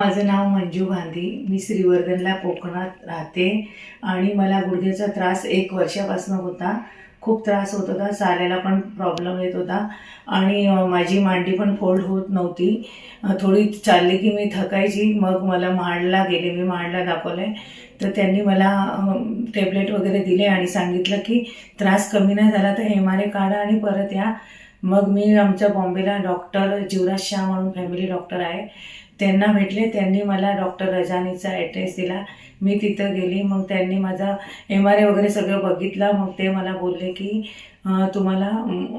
माझं नाव मंजू गांधी. मी श्रीवर्धनला कोकणात राहते आणि मला गुडघ्याचा त्रास 1 वर्षापासून होता. खूप त्रास होत होता, चालायला पण प्रॉब्लेम येत होता आणि माझी मांडी पण फोल्ड होत नव्हती. थोडी चालली की मी थकायची. मग मला महाडला गेले, मी महाडला दाखवलं आहे. तर त्यांनी मला टॅब्लेट वगैरे दिले आणि सांगितलं की त्रास कमी नाही झाला तर MRI काढा आणि परत या. मग मी आमच्या बॉम्बेला डॉक्टर जीवराज शाह म्हणून फॅमिली डॉक्टर आहे, त्यांना भेटले. त्यांनी मला डॉक्टर रजानीचा ॲड्रेस दिला. मी तिथं गेली. मग त्यांनी माझा MRI वगैरे सगळं बघितलं. मग ते मला बोलले की तुम्हाला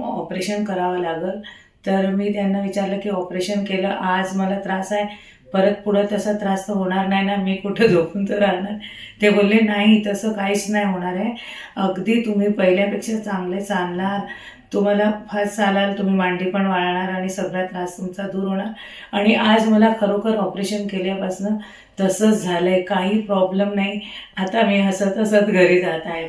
ऑपरेशन करावं लागेल. तर मी त्यांना विचारलं की ऑपरेशन केलं, आज मला त्रास आहे, परत पुढं तसा त्रास तर होणार नाही ना, मी कुठं झोपून तर राहणार. ते बोलले नाही, तसं काहीच नाही होणार आहे, अगदी तुम्ही पहिल्यापेक्षा चांगले चालणार, तुम्हाला फास्ट चालाल, तुम्ही मांडी पण वाळणार आणि सगळा त्रास तुमचा दूर होणार. आणि आज मला खरोखर ऑपरेशन केल्यापासून तसंच झालं आहे, काही प्रॉब्लेम नाही. आता मी हसत हसत घरी जात आहे.